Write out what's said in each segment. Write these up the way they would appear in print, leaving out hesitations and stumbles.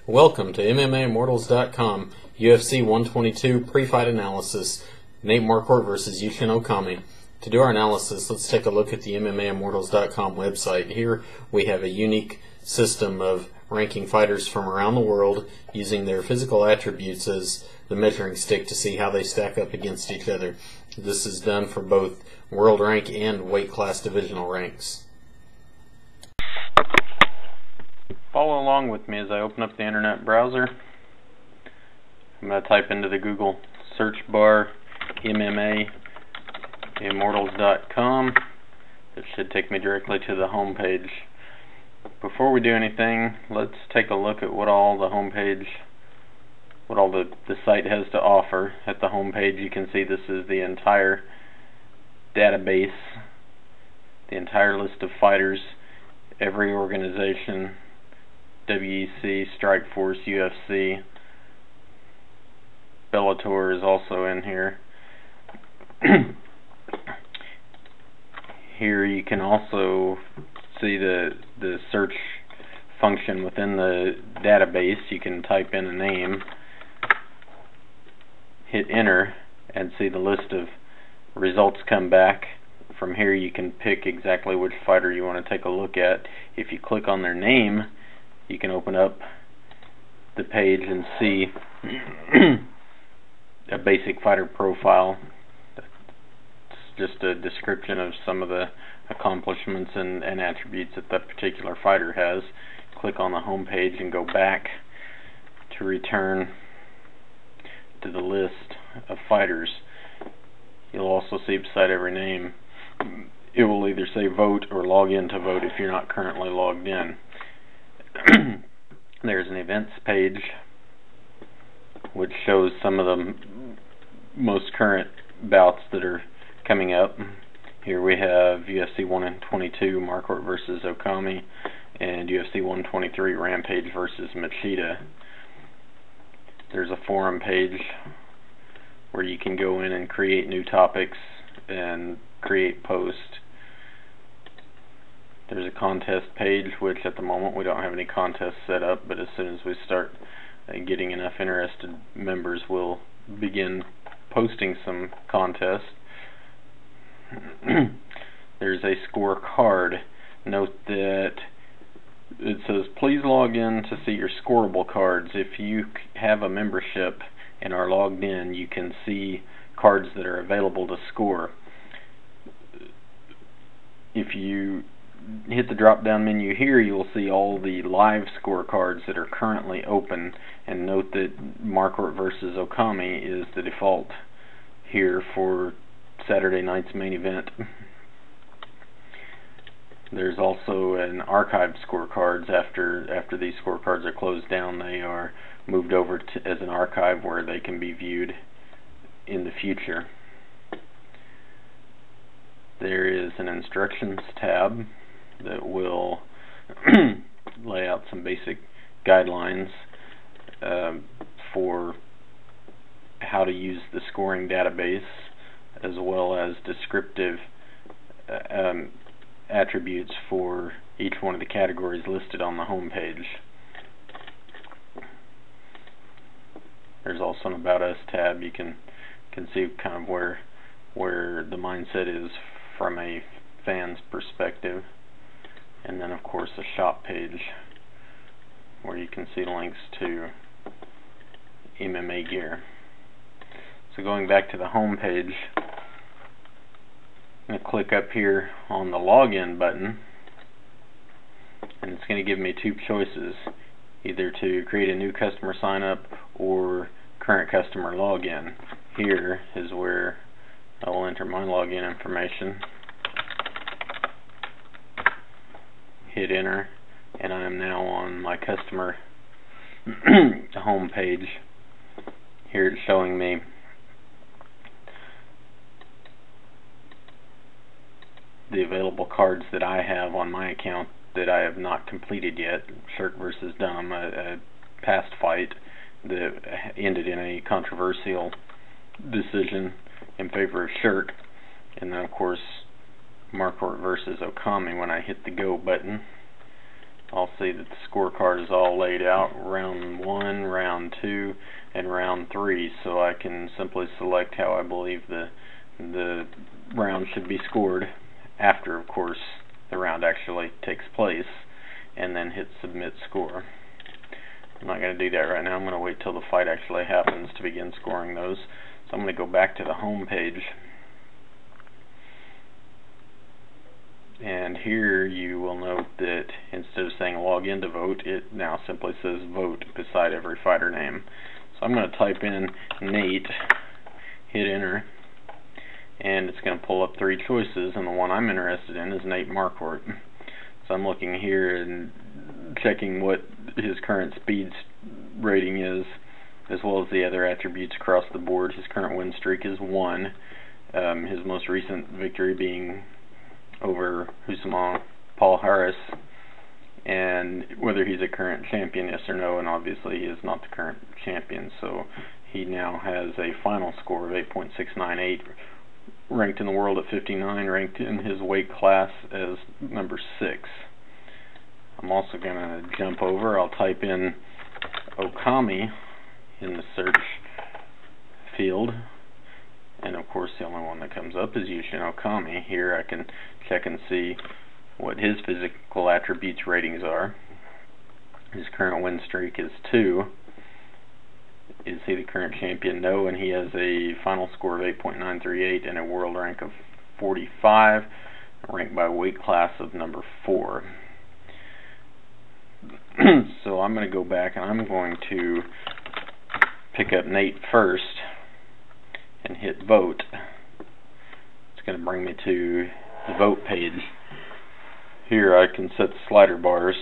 Welcome to MMAimmortals.com, UFC 122 pre-fight analysis, Nate Marquardt versus Yushin Okami. To do our analysis, let's take a look at the MMAimmortals.com website. Here we have a unique system of ranking fighters from around the world using their physical attributes as the measuring stick to see how they stack up against each other. This is done for both world rank and weight class divisional ranks. Follow along with me as I open up the internet browser. I'm going to type into the Google search bar MMAimmortals.com. It should take me directly to the home page. Before we do anything, let's take a look at what all the site has to offer. At the home page, you can see this is the entire database, the entire list of fighters, every organization, WEC, Strikeforce, UFC, Bellator is also in here. Here you can also see the search function within the database. You can type in a name, hit enter, and see the list of results come back. From here you can pick exactly which fighter you want to take a look at. If you click on their name, you can open up the page and see a basic fighter profile. It's just a description of some of the accomplishments and attributes that that particular fighter has. Click on the home page and go back to return to the list of fighters. You'll also see beside every name, it will either say vote or log in to vote if you're not currently logged in. There's an events page which shows some of the most current bouts that are coming up. Here we have UFC 122 Marquardt versus Okami and UFC 123 Rampage versus Machida. There's a forum page where you can go in and create new topics and create posts. There's a contest page, which at the moment we don't have any contests set up, but as soon as we start getting enough interested members, we'll begin posting some contests. There's a scorecard. Note that it says please log in to see your scoreable cards. If you have a membership and are logged in, you can see cards that are available to score. If you hit the drop down menu here, you'll see all the live scorecards that are currently open, and note that Marquardt versus Okami is the default here for Saturday night's main event. There's also an archived scorecards. After these scorecards are closed down, they are moved over to as an archive where they can be viewed in the future. There is an instructions tab that will lay out some basic guidelines for how to use the scoring database, as well as descriptive attributes for each one of the categories listed on the home page. There's also an About Us tab. You can see kind of where the mindset is from a fan's perspective. And then of course a shop page where you can see links to MMA gear. So going back to the home page, I'm going to click up here on the login button, and it's going to give me two choices, either to create a new customer sign up or current customer login. Here is where I will enter my login information, hit enter, and I am now on my customer home page. Here it's showing me the available cards that I have on my account that I have not completed yet. Shirk versus Dumb, a past fight that ended in a controversial decision in favor of Shirk. And then of course Marquardt versus Okami. When I hit the go button, I'll see that the scorecard is all laid out, round 1, round 2, and round 3, so I can simply select how I believe the round should be scored after, of course, the round actually takes place, and then hit submit score. I'm not going to do that right now. I'm going to wait till the fight actually happens to begin scoring those. So I'm going to go back to the home page, and here you will note that instead of saying log in to vote, it now simply says vote beside every fighter name. So I'm going to type in Nate, hit enter, and it's going to pull up 3 choices, and the one I'm interested in is Nate Marquardt. So I'm looking here and checking what his current speed rating is, as well as the other attributes across the board. His current win streak is 1, his most recent victory being over Usman Paul Harris, and whether he's a current champion, yes or no, and obviously he is not the current champion, so he now has a final score of 8.698, ranked in the world at 59, ranked in his weight class as number 6. I'm also going to jump over, I'll type in Okami in the search field, and of course the only one that comes up is Yushin Okami. Here I can check and see what his physical attributes ratings are. His current win streak is 2. Is he the current champion? No, and he has a final score of 8.938 and a world rank of 45, ranked by weight class of number 4. So I'm going to go back and I'm going to pick up Nate first and hit vote. It's going to bring me to the vote page. Here I can set the slider bars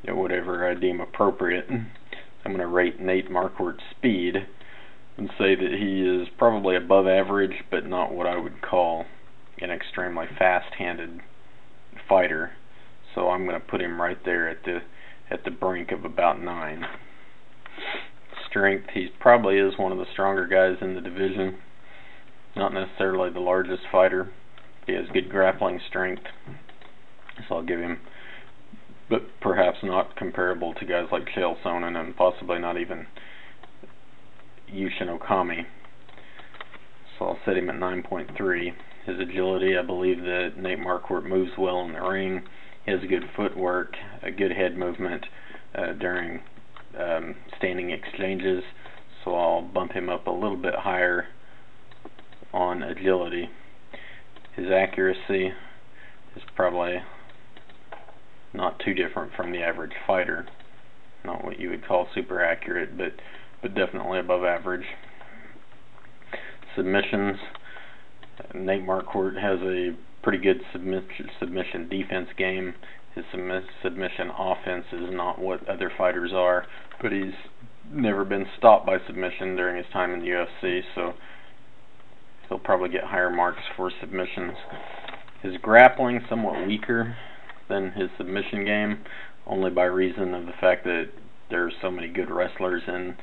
at whatever I deem appropriate. I'm going to rate Nate Marquardt's speed and say that he is probably above average, but not what I would call an extremely fast-handed fighter. So I'm going to put him right there at the brink of about 9. Strength, he probably is one of the stronger guys in the division. Not necessarily the largest fighter. He has good grappling strength, so I'll give him, but perhaps not comparable to guys like Chael Sonnen and possibly not even Yushin Okami. So I'll set him at 9.3. His agility, I believe that Nate Marquardt moves well in the ring. He has good footwork, a good head movement during standing exchanges, so I'll bump him up a little bit higher on agility. His accuracy is probably not too different from the average fighter. Not what you would call super accurate, but definitely above average. Submissions, Nate Marquardt has a pretty good submission defense game. His submission offense is not what other fighters are, but he's never been stopped by submission during his time in the UFC, so he'll probably get higher marks for submissions. His grappling somewhat weaker than his submission game, only by reason of the fact that there are so many good wrestlers in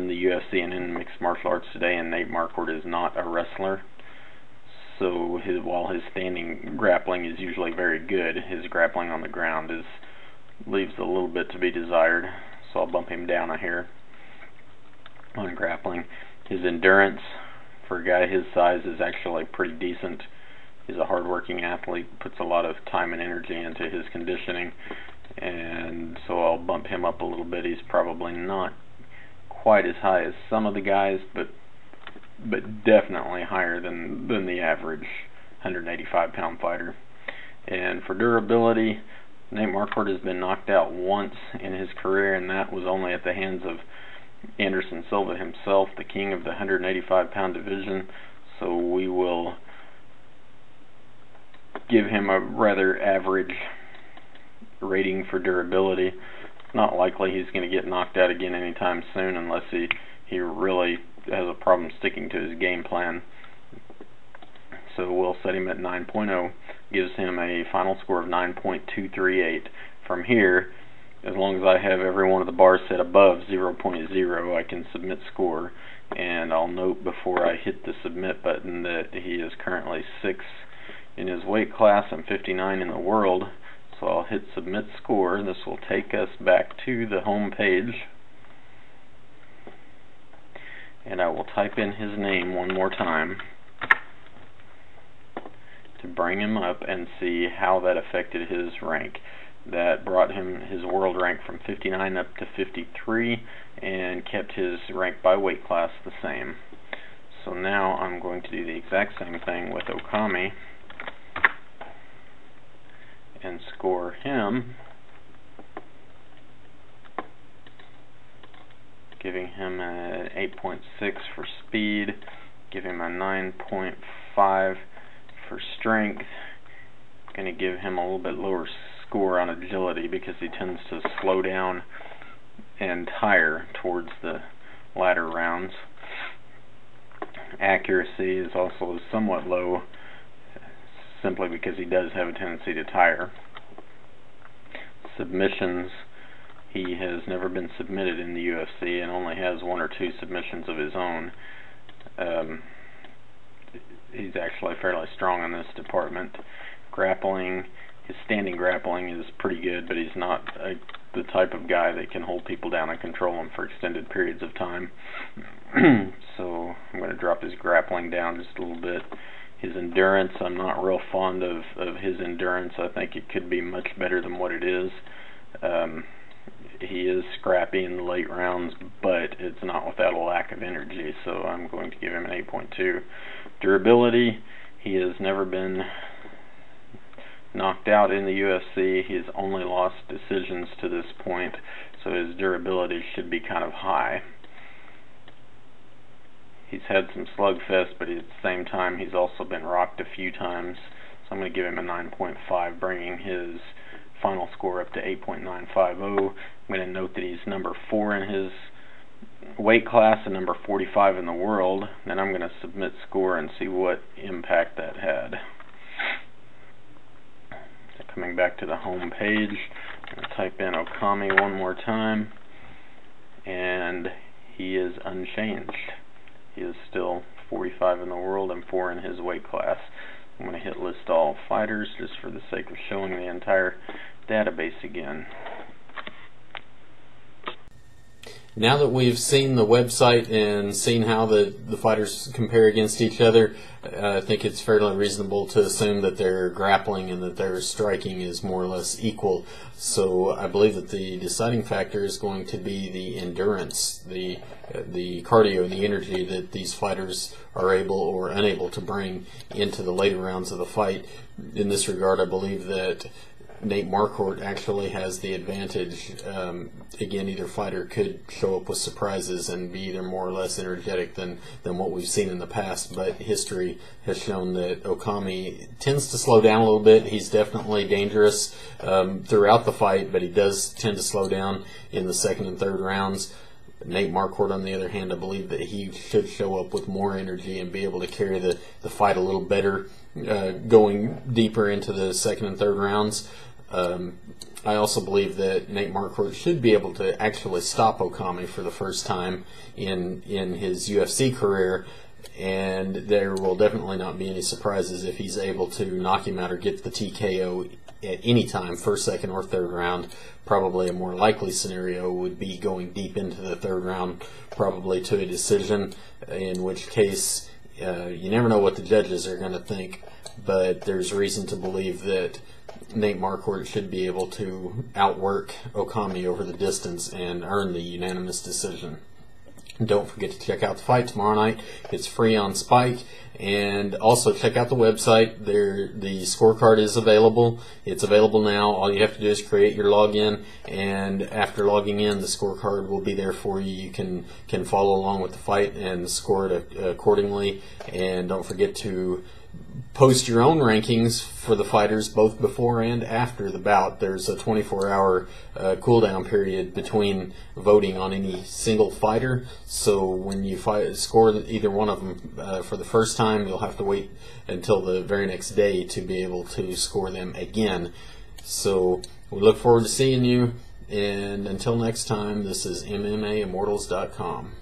the UFC and in mixed martial arts today, and Nate Marquardt is not a wrestler. So while his standing grappling is usually very good, his grappling on the ground leaves a little bit to be desired. So I'll bump him down a hair on grappling. His endurance for a guy his size is actually pretty decent. He's a hard-working athlete, puts a lot of time and energy into his conditioning, and so I'll bump him up a little bit. He's probably not quite as high as some of the guys, but definitely higher than the average 185-pound fighter. And for durability, Nate Marquardt has been knocked out once in his career, and that was only at the hands of Anderson Silva himself, the king of the 185-pound division. So we will give him a rather average rating for durability. It's not likely he's going to get knocked out again anytime soon unless he really has a problem sticking to his game plan. So we'll set him at 9.0, gives him a final score of 9.238. From here, as long as I have every one of the bars set above 0.0, I can submit score, and I'll note before I hit the submit button that he is currently 6 in his weight class and 59 in the world, So I'll hit submit score. This will take us back to the home page, and I will type in his name one more time to bring him up and see how that affected his rank. That brought him his world rank from 59 up to 53 and kept his rank by weight class the same. So now I'm going to do the exact same thing with Okami and score him, giving him an 8.6 for speed, giving him a 9.5 for strength. I'm going to give him a little bit lower score on agility because he tends to slow down and tire towards the latter rounds. Accuracy is also somewhat low, simply because he does have a tendency to tire. Submissions, he has never been submitted in the UFC and only has 1 or 2 submissions of his own. He's actually fairly strong in this department. Grappling, his standing grappling is pretty good, but he's not the type of guy that can hold people down and control them for extended periods of time. So I'm going to drop his grappling down just a little bit. His endurance, I'm not real fond of his endurance. I think it could be much better than what it is. He is scrappy in the late rounds, but it's not without a lack of energy, so I'm going to give him an 8.2. Durability, he has never been knocked out in the UFC. He's only lost decisions to this point, so his durability should be kind of high. He's had some slugfest, but at the same time he's also been rocked a few times, so I'm going to give him a 9.5, bringing his final score up to 8.950. I'm going to note that he's number 4 in his weight class and number 45 in the world. Then I'm going to submit score and see what impact that had. So coming back to the home page, I'm going to type in Okami one more time, and he is unchanged. He is still 45 in the world and 4 in his weight class. I'm going to hit list all fighters just for the sake of showing the entire database again. Now that we've seen the website and seen how the fighters compare against each other, I think it's fairly reasonable to assume that their grappling and that their striking is more or less equal. So I believe that the deciding factor is going to be the endurance, the cardio and the energy that these fighters are able or unable to bring into the later rounds of the fight. In this regard, I believe that Nate Marquardt actually has the advantage. Again, either fighter could show up with surprises and be either more or less energetic than what we've seen in the past, but history has shown that Okami tends to slow down a little bit. He's definitely dangerous throughout the fight, but he does tend to slow down in the second and third rounds. Nate Marquardt, on the other hand, I believe that he should show up with more energy and be able to carry the fight a little better going deeper into the second and third rounds. I also believe that Nate Marquardt should be able to actually stop Okami for the first time in his UFC career, and there will definitely not be any surprises if he's able to knock him out or get the TKO at any time, first, second, or third round. Probably a more likely scenario would be going deep into the third round, probably to a decision, in which case you never know what the judges are going to think, but there's reason to believe that Nate Marquardt should be able to outwork Okami over the distance and earn the unanimous decision. Don't forget to check out the fight tomorrow night. It's free on Spike. And also check out the website. The scorecard is available. It's available now. All you have to do is create your login, and after logging in, the scorecard will be there for you. You can follow along with the fight and score it accordingly. And don't forget to post your own rankings for the fighters both before and after the bout. There's a 24-hour cooldown period between voting on any single fighter, so when you score either one of them for the first time, you'll have to wait until the very next day to be able to score them again. So we look forward to seeing you, and until next time, this is MMAimmortals.com.